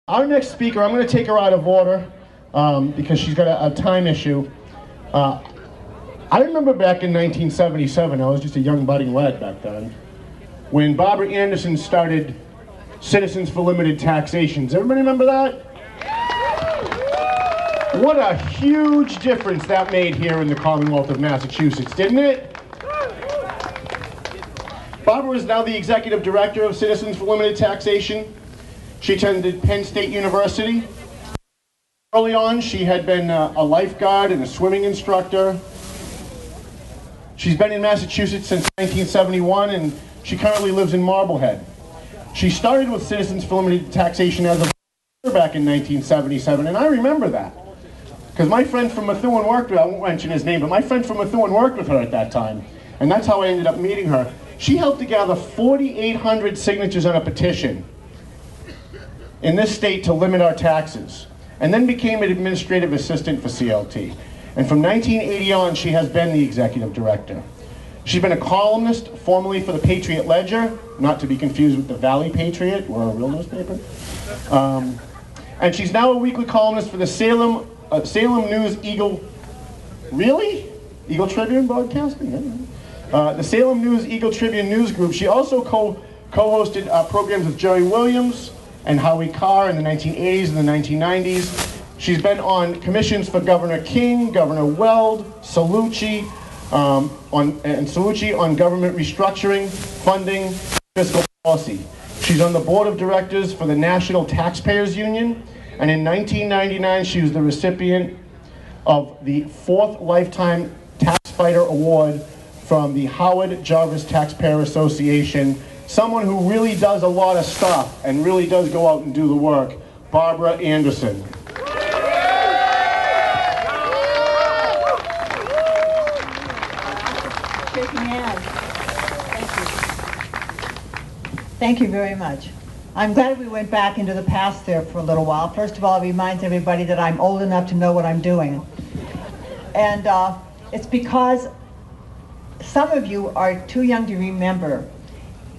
Our next speaker, I'm going to take her out of order because she's got a time issue. I remember back in 1977, I was just a young budding lad back then, when Barbara Anderson started Citizens for Limited Taxation. Does everybody remember that? What a huge difference that made here in the Commonwealth of Massachusetts, didn't it? Barbara is now the Executive Director of Citizens for Limited Taxation. She attended Penn State University. Early on, she had been a lifeguard and a swimming instructor. She's been in Massachusetts since 1971, and she currently lives in Marblehead. She started with Citizens for Limited Taxation as a volunteer back in 1977, and I remember that. Because my friend from Methuen worked with her, I won't mention his name, but my friend from Methuen worked with her at that time, and that's how I ended up meeting her. She helped to gather 4,800 signatures on a petition in this state to limit our taxes, and then became an administrative assistant for CLT. And from 1980 on, she has been the executive director. She's been a columnist, formerly for the Patriot Ledger, not to be confused with the Valley Patriot, or a real newspaper. And she's now a weekly columnist for the Salem News Eagle, really? Eagle Tribune Broadcasting? The Salem News Eagle Tribune News Group. She also co-hosted programs with Jerry Williams and Howie Carr in the 1980s and the 1990s. She's been on commissions for Governor King, Governor Weld, Cellucci, on government restructuring, funding, fiscal policy. She's on the board of directors for the National Taxpayers Union, and in 1999 she was the recipient of the 4th Lifetime Tax Fighter Award from the Howard Jarvis Taxpayer Association. Someone who really does a lot of stuff and really does go out and do the work, Barbara Anderson. Thank you very much. I'm glad we went back into the past there for a little while. First of all, it reminds everybody that I'm old enough to know what I'm doing. And it's because some of you are too young to remember,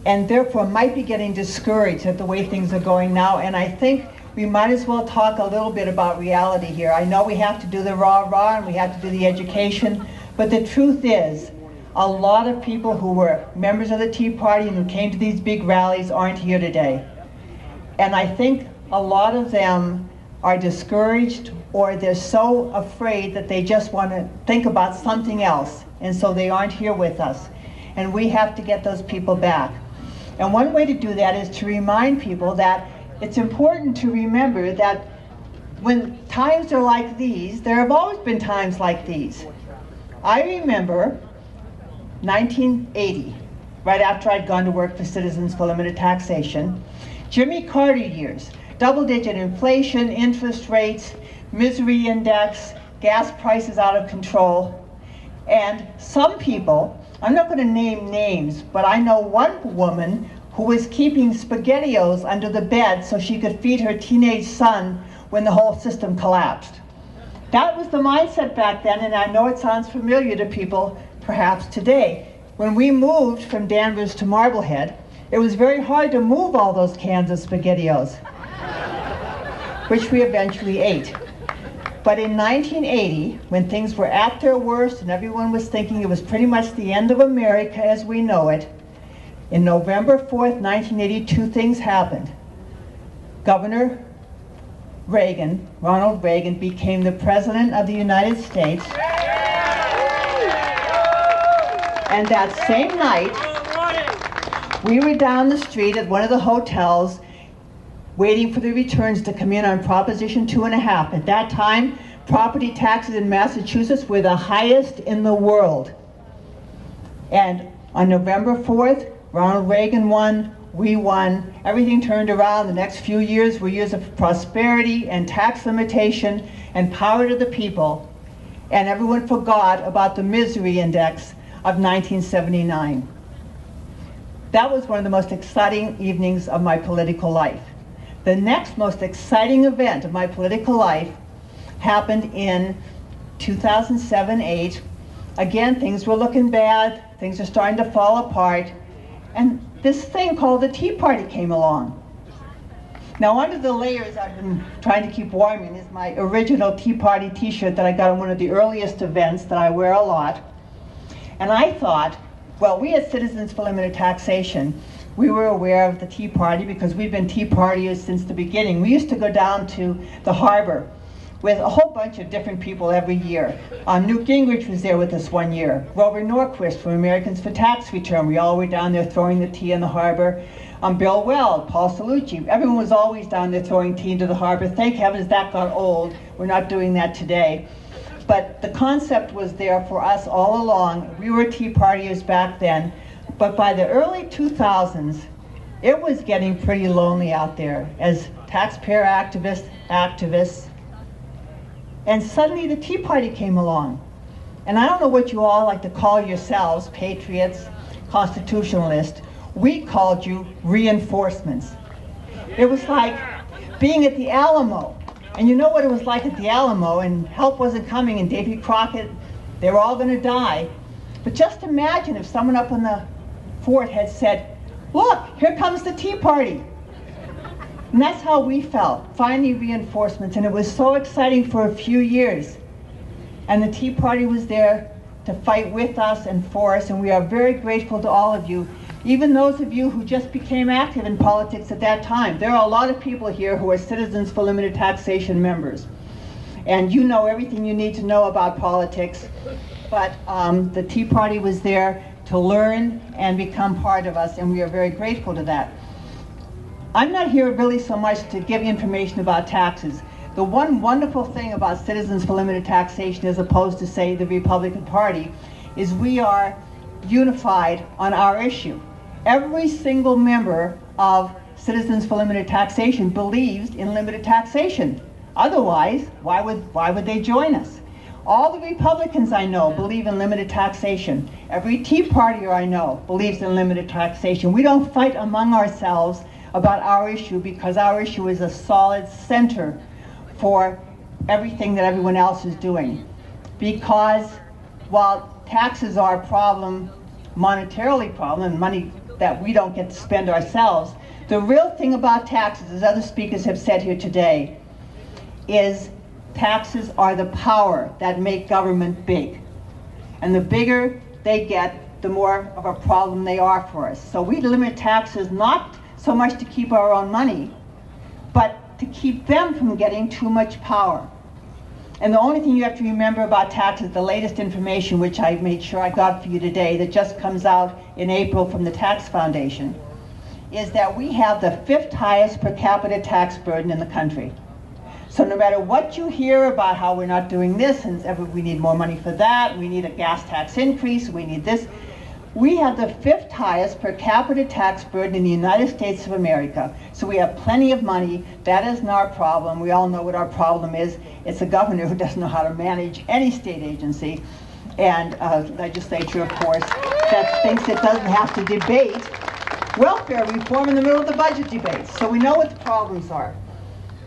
and therefore might be getting discouraged at the way things are going now. And I think we might as well talk a little bit about reality here. I know we have to do the rah-rah and we have to do the education, but the truth is, a lot of people who were members of the Tea Party and who came to these big rallies aren't here today. And I think a lot of them are discouraged, or they're so afraid that they just want to think about something else, and so they aren't here with us. And we have to get those people back. And one way to do that is to remind people that it's important to remember that when times are like these, there have always been times like these. I remember 1980, right after I'd gone to work for Citizens for Limited Taxation, Jimmy Carter years, double-digit inflation, interest rates, misery index, gas prices out of control. And some people, I'm not going to name names, but I know one woman who was keeping SpaghettiOs under the bed so she could feed her teenage son when the whole system collapsed. That was the mindset back then, and I know it sounds familiar to people perhaps today. When we moved from Danvers to Marblehead, it was very hard to move all those cans of SpaghettiOs, which we eventually ate. But in 1980, when things were at their worst and everyone was thinking it was pretty much the end of America as we know it, in November 4th, 1980, two things happened. Governor Reagan, Ronald Reagan, became the President of the United States. And that same night, we were down the street at one of the hotels waiting for the returns to come in on Proposition 2.5. At that time, property taxes in Massachusetts were the highest in the world. And on November 4th, Ronald Reagan won, we won, everything turned around. The next few years were years of prosperity and tax limitation and power to the people. And everyone forgot about the misery index of 1979. That was one of the most exciting evenings of my political life. The next most exciting event of my political life happened in 2007-8. Again, things were looking bad, things are starting to fall apart, and this thing called the Tea Party came along. Now under the layers I've been trying to keep warming is my original Tea Party t-shirt that I got at one of the earliest events that I wear a lot. And I thought, well, we at Citizens for Limited Taxation, we were aware of the Tea Party because we've been Tea Partiers since the beginning. We used to go down to the harbor with a whole bunch of different people every year. Newt Gingrich was there with us one year. Grover Norquist from Americans for Tax Return. We all were down there throwing the tea in the harbor. Bill Weld, Paul Salucci. Everyone was always down there throwing tea into the harbor. Thank heavens that got old. We're not doing that today. But the concept was there for us all along. We were Tea Partiers back then. But by the early 2000s, it was getting pretty lonely out there as taxpayer activists. And suddenly the Tea Party came along. And I don't know what you all like to call yourselves, patriots, constitutionalists. We called you reinforcements. It was like being at the Alamo. And you know what it was like at the Alamo, and help wasn't coming, and Davy Crockett, they were all going to die. But just imagine if someone up in the fort had said, look, here comes the Tea Party. And that's how we felt, finding reinforcements, and it was so exciting for a few years. And the Tea Party was there to fight with us and for us, and we are very grateful to all of you, even those of you who just became active in politics at that time. There are a lot of people here who are Citizens for Limited Taxation members, and you know everything you need to know about politics, but the Tea Party was there to learn and become part of us, and we are very grateful to that. I'm not here really so much to give information about taxes. The one wonderful thing about Citizens for Limited Taxation, as opposed to, say, the Republican Party, is we are unified on our issue. Every single member of Citizens for Limited Taxation believes in limited taxation. Otherwise, why would they join us? All the Republicans I know believe in limited taxation. Every Tea Partier I know believes in limited taxation. We don't fight among ourselves about our issue because our issue is a solid center for everything that everyone else is doing. Because while taxes are a problem, monetarily problem, and money that we don't get to spend ourselves, the real thing about taxes, as other speakers have said here today, is taxes are the power that make government big. And the bigger they get, the more of a problem they are for us. So we limit taxes not so much to keep our own money, but to keep them from getting too much power. And the only thing you have to remember about taxes, the latest information, which I made sure I got for you today, that just comes out in April from the Tax Foundation, is that we have the 5th highest per capita tax burden in the country. So no matter what you hear about how we're not doing this, and we need more money for that, we need a gas tax increase, we need this, we have the 5th highest per capita tax burden in the United States of America. So we have plenty of money. That isn't our problem. We all know what our problem is. It's a governor who doesn't know how to manage any state agency, and legislature, of course, that thinks it doesn't have to debate welfare reform in the middle of the budget debates. So we know what the problems are.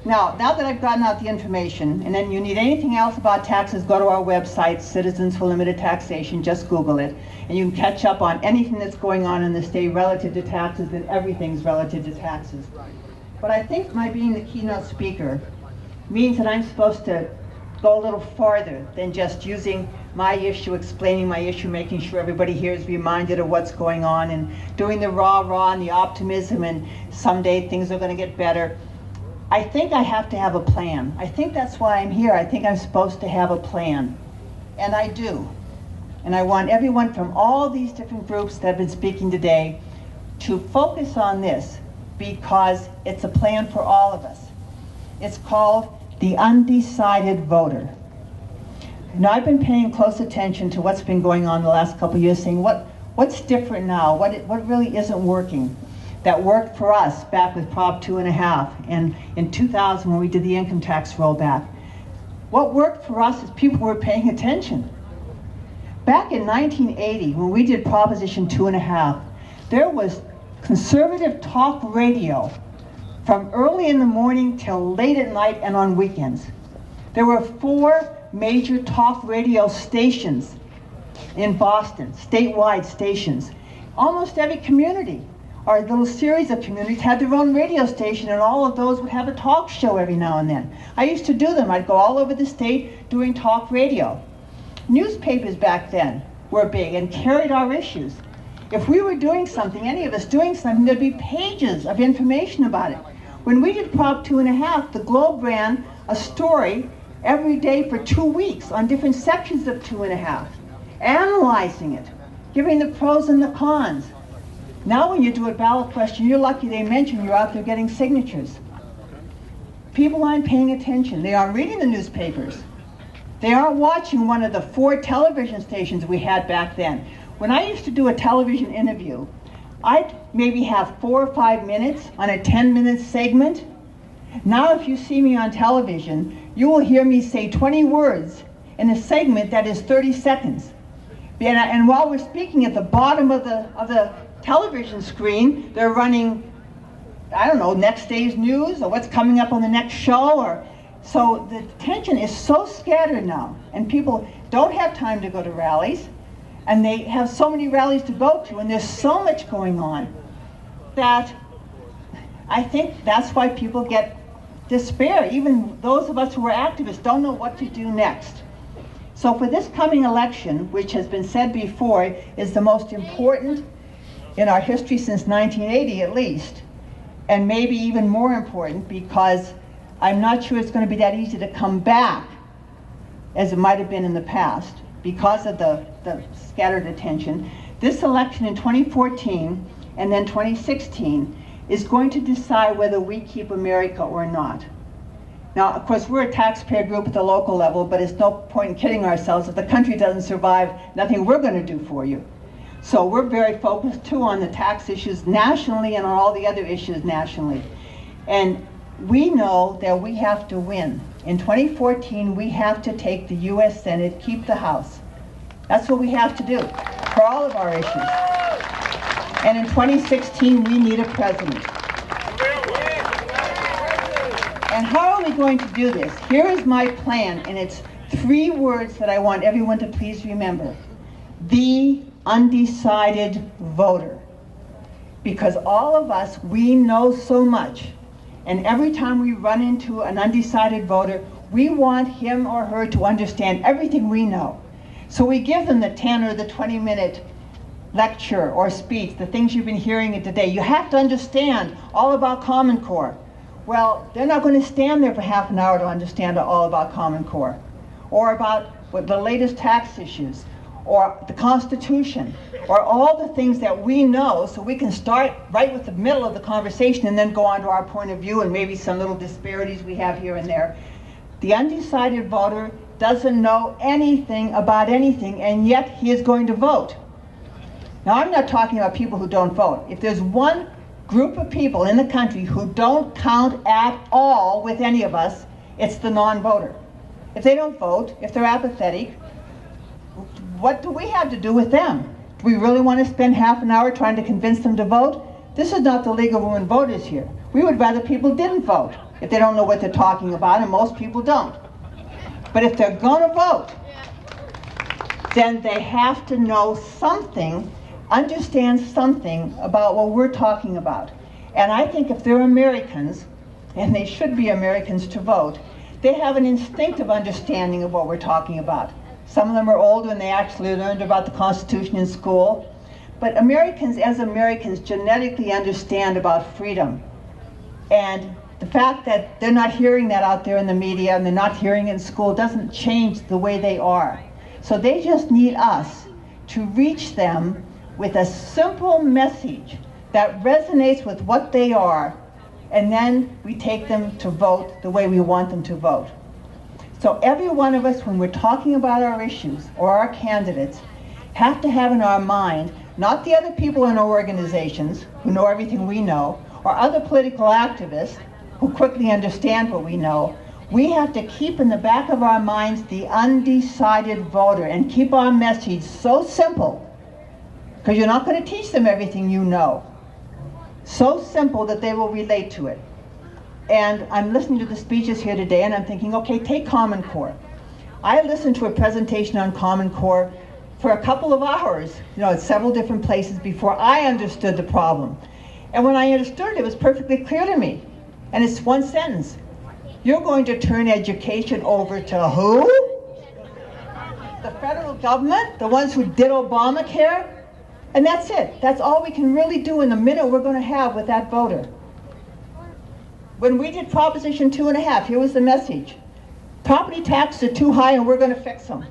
Now that I've gotten out the information, and then you need anything else about taxes, go to our website, Citizens for Limited Taxation, just Google it, and you can catch up on anything that's going on in the state relative to taxes, and everything's relative to taxes. But I think my being the keynote speaker means that I'm supposed to go a little farther than just using my issue, explaining my issue, making sure everybody here is reminded of what's going on, and doing the rah-rah and the optimism, and someday things are going to get better. I think I have to have a plan. I think that's why I'm here. I think I'm supposed to have a plan. And I do. And I want everyone from all these different groups that have been speaking today to focus on this, because it's a plan for all of us. It's called the undecided voter. Now, I've been paying close attention to what's been going on the last couple of years, saying what's different now, what really isn't working. That worked for us back with Prop 2.5 and in 2000 when we did the income tax rollback. What worked for us is people were paying attention. Back in 1980, when we did Proposition 2.5, there was conservative talk radio from early in the morning till late at night and on weekends. There were 4 major talk radio stations in Boston, statewide stations. Almost every community our little series of communities had their own radio station, and all of those would have a talk show every now and then. I used to do them. I'd go all over the state doing talk radio. Newspapers back then were big and carried our issues. If we were doing something, any of us doing something, there'd be pages of information about it. When we did Prop 2.5, the Globe ran a story every day for 2 weeks on different sections of 2.5, analyzing it, giving the pros and the cons. Now when you do a ballot question, you're lucky they mention you're out there getting signatures. People aren't paying attention. They aren't reading the newspapers. They aren't watching one of the 4 television stations we had back then. When I used to do a television interview, I'd maybe have 4 or 5 minutes on a 10-minute segment. Now if you see me on television, you will hear me say 20 words in a segment that is 30 seconds. And while we're speaking, at the bottom of the television screen, they're running, I don't know, next day's news or what's coming up on the next show. So the attention is so scattered now, and people don't have time to go to rallies, and they have so many rallies to go to, and there's so much going on that I think that's why people get despair. Even those of us who are activists don't know what to do next. So for this coming election, which has been said before, is the most important in our history since 1980 at least, and maybe even more important because I'm not sure it's going to be that easy to come back as it might have been in the past because of the scattered attention. This election in 2014 and then 2016 is going to decide whether we keep America or not. Now, of course, we're a taxpayer group at the local level, but it's no point in kidding ourselves. If the country doesn't survive, nothing we're going to do for you. So we're very focused, too, on the tax issues nationally and on all the other issues nationally. And we know that we have to win. In 2014, we have to take the U.S. Senate, keep the House. That's what we have to do for all of our issues. And in 2016, we need a president. And how are we going to do this? Here is my plan, and it's 3 words that I want everyone to please remember. The undecided voter. Because all of us, we know so much. And every time we run into an undecided voter, we want him or her to understand everything we know. So we give them the 10 or the 20-minute lecture or speech, the things you've been hearing today. You have to understand all about Common Core. Well, they're not going to stand there for half an hour to understand all about Common Core, or about what the latest tax issues, or the Constitution, or all the things that we know, so we can start right with the middle of the conversation and then go on to our point of view and maybe some little disparities we have here and there. The undecided voter doesn't know anything about anything, and yet he is going to vote. Now, I'm not talking about people who don't vote. If there's one group of people in the country who don't count at all with any of us, it's the non-voter. If they don't vote, if they're apathetic, what do we have to do with them? Do we really want to spend half an hour trying to convince them to vote? This is not the League of Women Voters here. We would rather people didn't vote if they don't know what they're talking about, and most people don't. But if they're going to vote, then they have to know something, understand something about what we're talking about. And I think if they're Americans, and they should be Americans to vote, they have an instinctive understanding of what we're talking about. Some of them are older and they actually learned about the Constitution in school. But Americans, as Americans, genetically understand about freedom. And the fact that they're not hearing that out there in the media and they're not hearing it in school doesn't change the way they are. So they just need us to reach them with a simple message that resonates with what they are, and then we take them to vote the way we want them to vote. So every one of us, when we're talking about our issues or our candidates, have to have in our mind not the other people in our organizations who know everything we know, or other political activists who quickly understand what we know. We have to keep in the back of our minds the undecided voter and keep our message so simple, because you're not going to teach them everything you know. So simple that they will relate to it. And I'm listening to the speeches here today and I'm thinking, okay, take Common Core. I listened to a presentation on Common Core for a couple of hours, at several different places before I understood the problem. And when I understood it, it was perfectly clear to me. And it's one sentence. You're going to turn education over to who? The federal government? The ones who did Obamacare? And that's it. That's all we can really do in the minute we're going to have with that voter. When we did Proposition 2.5, here was the message. Property taxes are too high and we're going to fix them.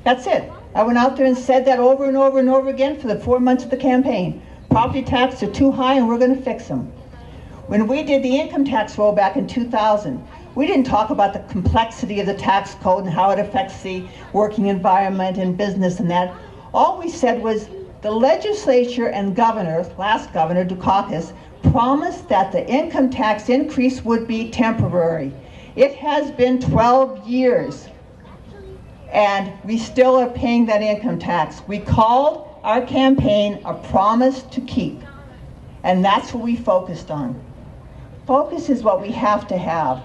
That's it. I went out there and said that over and over and over again for the 4 months of the campaign. Property taxes are too high and we're going to fix them. When we did the income tax rollback in 2000, we didn't talk about the complexity of the tax code and how it affects the working environment and business and that. All we said was the legislature and governor, last governor, Dukakis, promised that the income tax increase would be temporary. It has been 12 years, and we still are paying that income tax. We called our campaign a promise to keep, and that's what we focused on. Focus is what we have to have.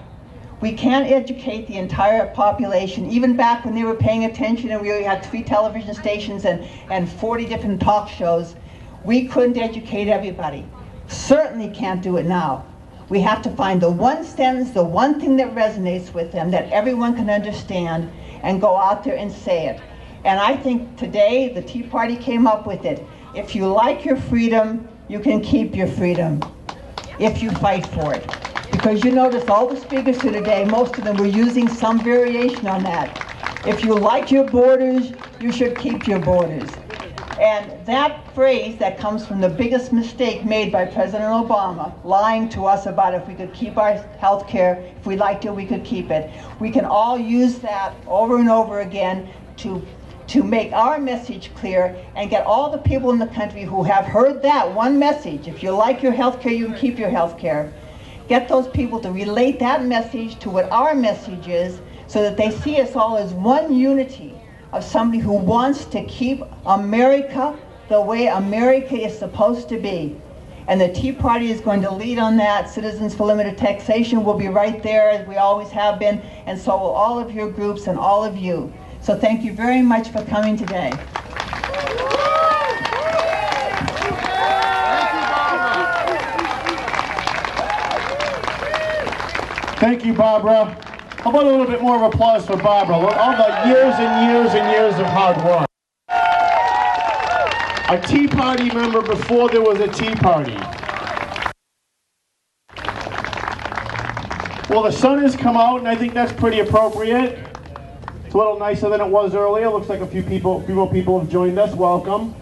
We can't educate the entire population. Even back when they were paying attention and we had 3 television stations and 40 different talk shows, we couldn't educate everybody. Certainly can't do it now. We have to find the one sentence, the one thing that resonates with them, that everyone can understand, and go out there and say it. And I think today the Tea Party came up with it. If you like your freedom, you can keep your freedom if you fight for it. Because you notice all the speakers here today, most of them were using some variation on that. If you like your borders, you should keep your borders. And that phrase that comes from the biggest mistake made by President Obama, lying to us about if we could keep our health care, if we liked it, we could keep it. We can all use that over and over again to make our message clear and get all the people in the country who have heard that one message, if you like your health care, you can keep your health care. Get those people to relate that message to what our message is so that they see us all as one unity of somebody who wants to keep America the way America is supposed to be. And the Tea Party is going to lead on that. Citizens for Limited Taxation will be right there, as we always have been, and so will all of your groups and all of you. So thank you very much for coming today. Thank you, Barbara. How about a little bit more of applause for Barbara? All the years and years and years of hard work. A Tea Party member before there was a Tea Party. Well, the sun has come out, and I think that's pretty appropriate. It's a little nicer than it was earlier. Looks like a few more people have joined us. Welcome.